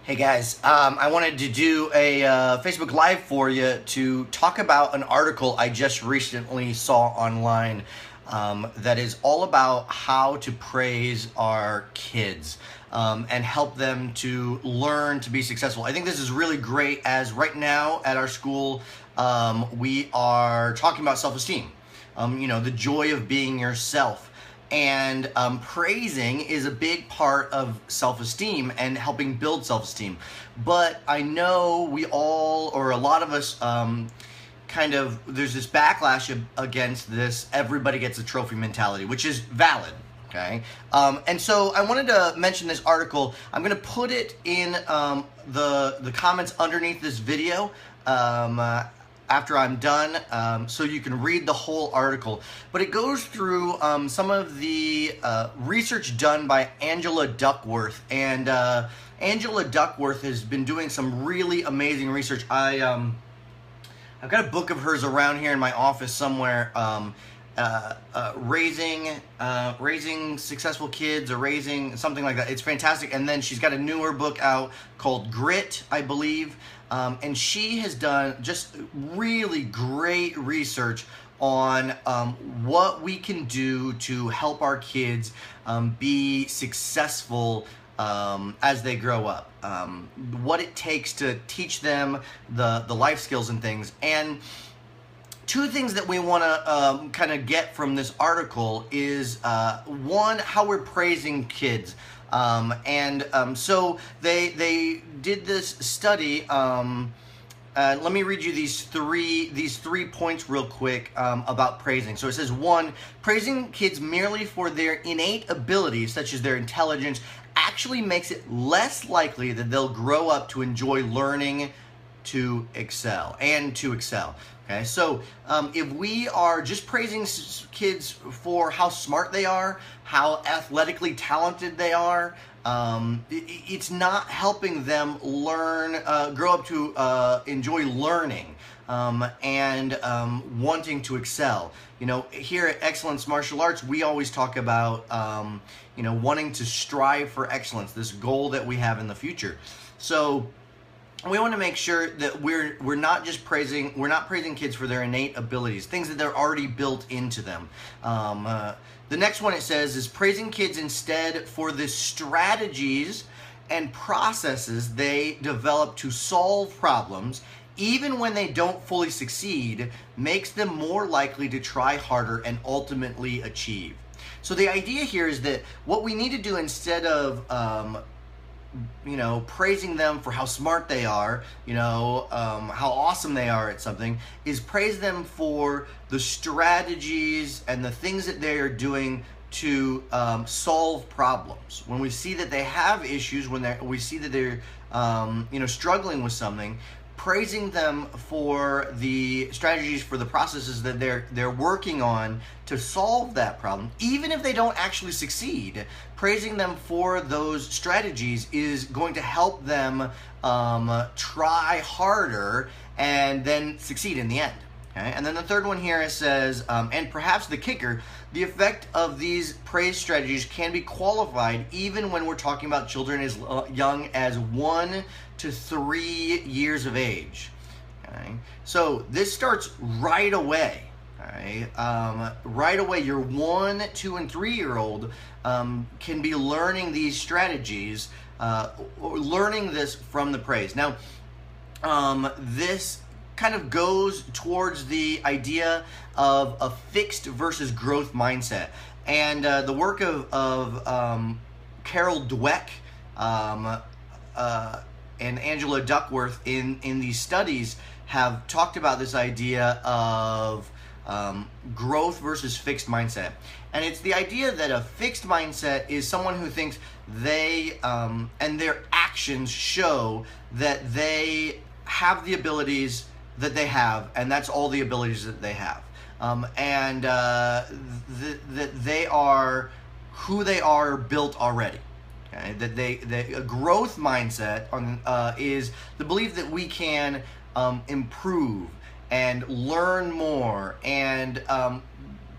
Hey guys, I wanted to do a Facebook Live for you to talk about an article I just recently saw online that is all about how to praise our kids and help them to learn to be successful. I think this is really great as right now at our school we are talking about self-esteem, the joy of being yourself. And praising is a big part of self-esteem and helping build self-esteem. But I know we all, or a lot of us, there's this backlash against this everybody gets a trophy mentality, which is valid. Okay, and so I wanted to mention this article. I'm going to put it in the comments underneath this video after I'm done, so you can read the whole article. But it goes through some of the research done by Angela Duckworth, and Angela Duckworth has been doing some really amazing research. I've got a book of hers around here in my office somewhere. Raising successful kids, or raising something like that. It's fantastic. And then she's got a newer book out called Grit, I believe. And she has done just really great research on what we can do to help our kids be successful as they grow up. What it takes to teach them the life skills and things. And two things that we want to kind of get from this article is one, how we're praising kids. So they did this study. Let me read you these three points real quick about praising. So it says, one, praising kids merely for their innate abilities, such as their intelligence, actually makes it less likely that they'll grow up to enjoy learning to excel. Okay, so if we are just praising kids for how smart they are, how athletically talented they are, it's not helping them grow up to enjoy learning and wanting to excel. Here at Excellence Martial Arts, we always talk about wanting to strive for excellence, this goal that we have in the future. So we want to make sure that we're not praising kids for their innate abilities, things that they're already built into them. The next one it says is praising kids instead for the strategies and processes they develop to solve problems, even when they don't fully succeed, makes them more likely to try harder and ultimately achieve. So the idea here is that what we need to do, instead of praising them for how smart they are, how awesome they are at something, is praise them for the strategies and the things that they are doing to solve problems. When we see that they have issues, we see that they're struggling with something, praising them for the strategies, for the processes that they're working on to solve that problem, even if they don't actually succeed. Praising them for those strategies is going to help them try harder and then succeed in the end. Okay? And then the third one here, it says, and perhaps the kicker, the effect of these praise strategies can be qualified even when we're talking about children as young as 1 to 3 years of age. Okay? So this starts right away. Okay? Right away, your 1, 2, and 3-year-old can be learning these strategies, or learning this from the praise. Now, this kind of goes towards the idea of a fixed versus growth mindset. And the work of Carol Dweck and Angela Duckworth in these studies have talked about this idea of growth versus fixed mindset. And it's the idea that a fixed mindset is someone who thinks they and their actions show that they have the abilities that they have, and that's all the abilities that they have. And that they are who they are built already. Okay? That a growth mindset is the belief that we can improve and learn more and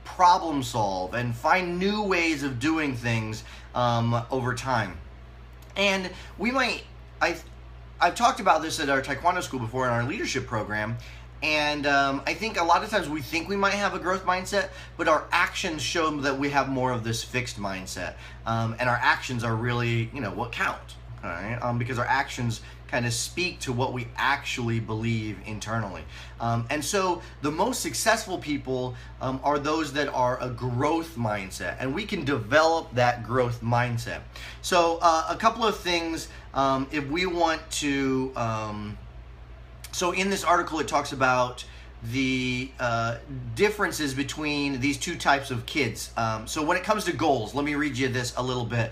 problem solve and find new ways of doing things over time. And we might, I've talked about this at our Taekwondo school before in our leadership program, and I think a lot of times we think we might have a growth mindset, but our actions show that we have more of this fixed mindset, and our actions are really, what count, all right? Because our actions kind of speak to what we actually believe internally. And so the most successful people are those that are a growth mindset, and we can develop that growth mindset. So a couple of things, if we want to, so in this article it talks about the differences between these two types of kids. So when it comes to goals, let me read you this a little bit.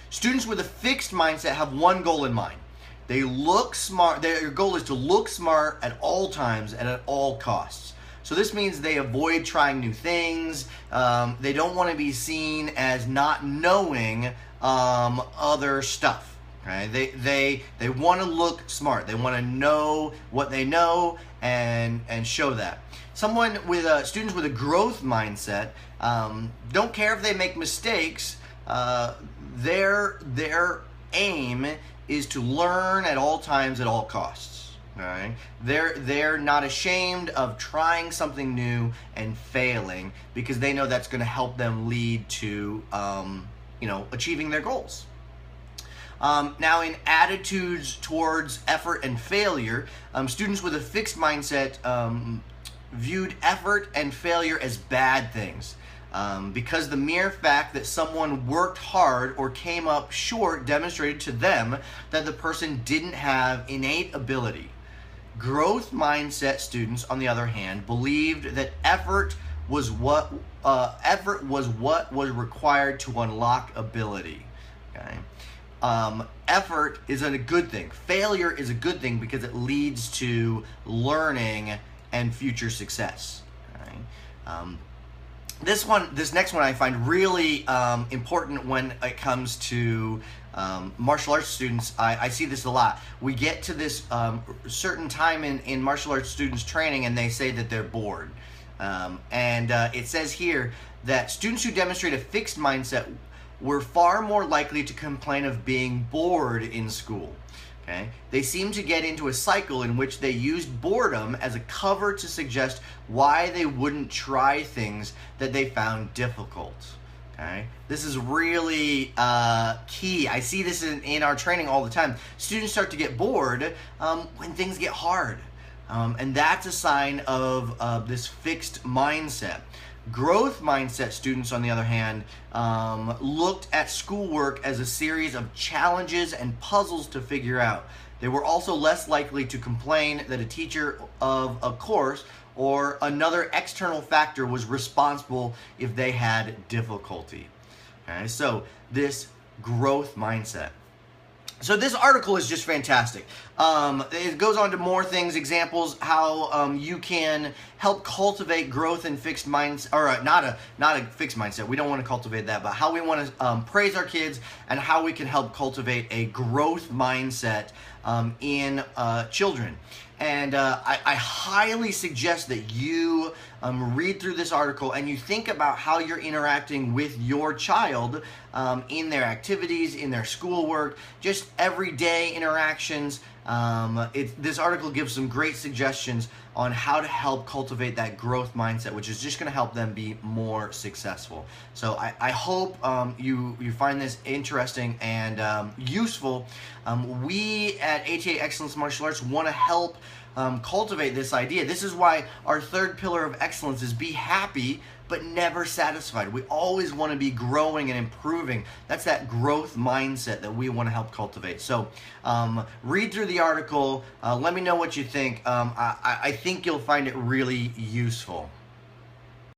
Students with a fixed mindset have one goal in mind. They look smart. Their goal is to look smart at all times and at all costs. So this means they avoid trying new things. They don't want to be seen as not knowing other stuff. Okay? They want to look smart. They want to know what they know and show that. Students with a growth mindset don't care if they make mistakes. Their aim is to learn at all times, at all costs. All right? They're not ashamed of trying something new and failing, because they know that's going to help them lead to achieving their goals. Now, in attitudes towards effort and failure, students with a fixed mindset viewed effort and failure as bad things. Because the mere fact that someone worked hard or came up short demonstrated to them that the person didn't have innate ability. Growth mindset students, on the other hand, believed that effort was what was required to unlock ability. Okay? Effort isn't a good thing. Failure is a good thing because it leads to learning and future success. Okay? This next one I find really important when it comes to martial arts students. I see this a lot. We get to this certain time in martial arts students training and they say that they're bored. It says here that students who demonstrate a fixed mindset were far more likely to complain of being bored in school. Okay? They seem to get into a cycle in which they used boredom as a cover to suggest why they wouldn't try things that they found difficult. Okay? This is really key. I see this in our training all the time. Students start to get bored when things get hard. And that's a sign of this fixed mindset. Growth mindset students, on the other hand, looked at schoolwork as a series of challenges and puzzles to figure out. They were also less likely to complain that a teacher of a course or another external factor was responsible if they had difficulty. Okay, so this growth mindset. So this article is just fantastic. It goes on to more things, examples how you can help cultivate growth and fixed mindset, or not a fixed mindset. We don't want to cultivate that, but how we want to praise our kids and how we can help cultivate a growth mindset in children. And I highly suggest that you read through this article and you think about how you're interacting with your child in their activities, in their schoolwork, just everyday interactions. This article gives some great suggestions on how to help cultivate that growth mindset, which is just going to help them be more successful. So I hope you find this interesting and useful. We at ATA Excellence Martial Arts want to help cultivate this idea. This is why our third pillar of excellence is be happy but never satisfied. We always want to be growing and improving. That's that growth mindset that we want to help cultivate. So read through the article. Let me know what you think. I think you'll find it really useful.